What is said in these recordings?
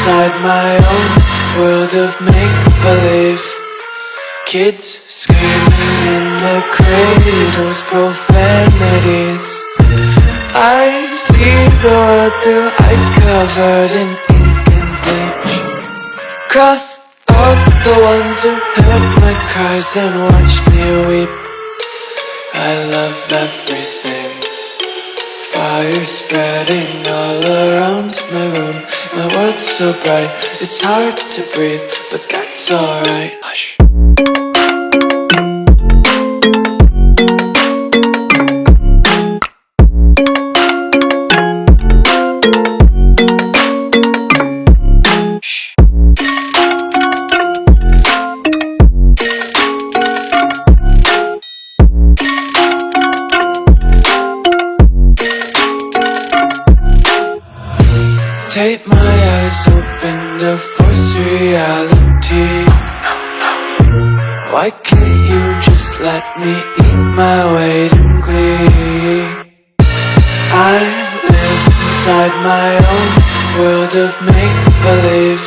inside my own world of make-believe. Kids screaming in the cradles, profanities. I see the world through ice covered in ink and bleach. Cross out the ones who heard my cries and watched me weep. I love everything. Fire spreading all around my room. My world's so bright, it's hard to breathe, but that's alright. Hush. Take my eyes open to force reality. Why can't you just let me eat my weight in glee? I live inside my own world of make-believe.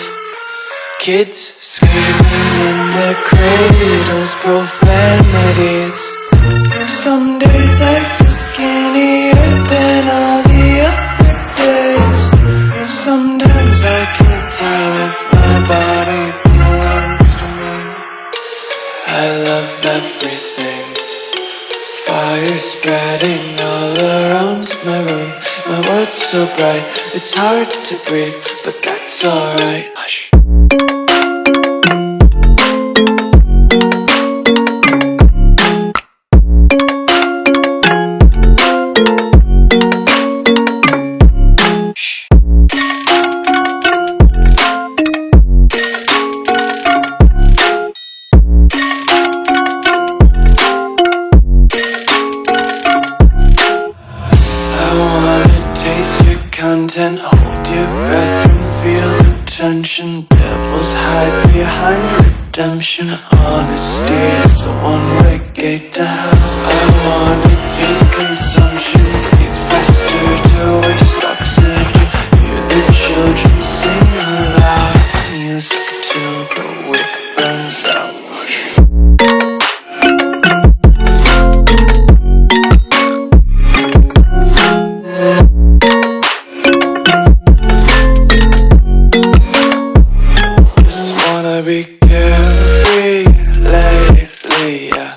Kids screaming in their cradles, profanities. Some days I feel skinnier than all the other days. Sometimes I can't tell if my body belongs to me. I love everything. Fire spreading all around my room. My world's so bright, it's hard to breathe, but that's alright. Hush. Content, hold your breath and feel the tension. Devils hide behind redemption. Honesty is a one-way gate to hell. I wanna taste consumption. Breathe faster to waste oxygen. Hear the children sing aloud. It's music till the wick burns out. Be carefree lately, yeah.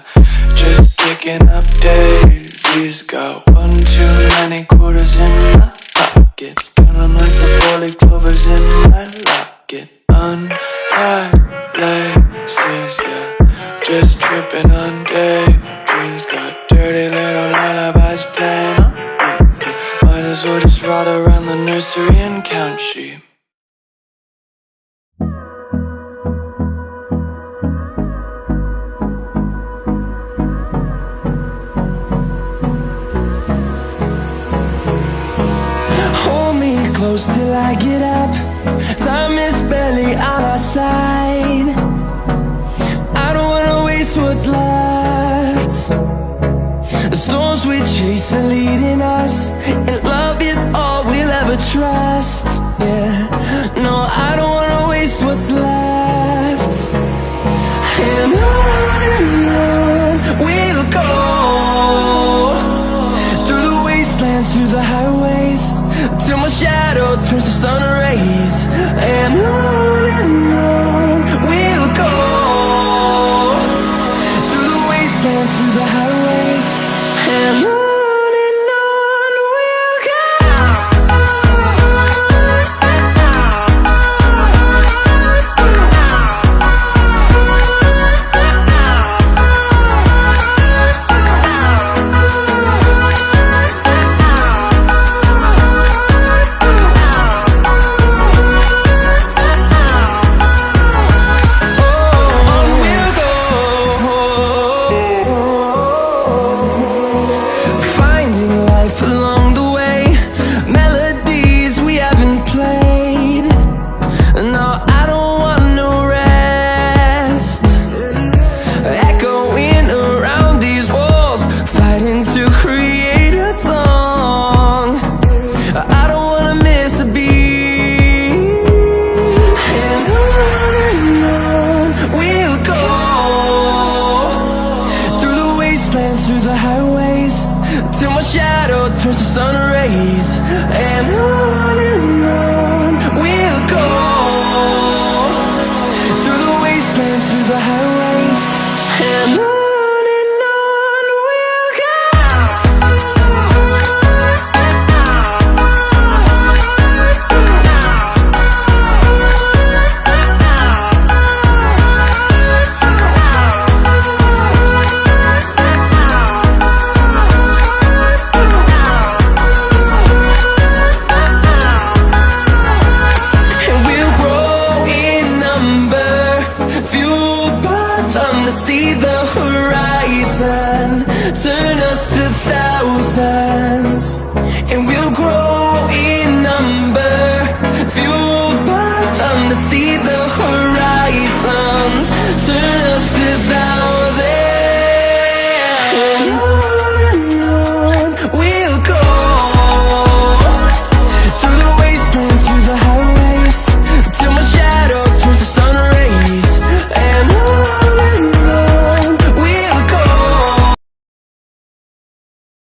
Just picking up daisies. Got one too many quarters in my pocket. Counting like the 4-leaf clovers in my locket. Untied laces, yeah. Just tripping on daydreams. Got dirty little lullabies playing on repeat. Might as well just ride around the nursery and count sheep. Close till I get up. Time is barely on our side. I don't wanna waste what's left. The storms we chase are leading us, and love is all we'll ever trust. Yeah, no, I don't wanna waste what's left. And on we'll go, through the wastelands, through the highways, till my shadow turns to sun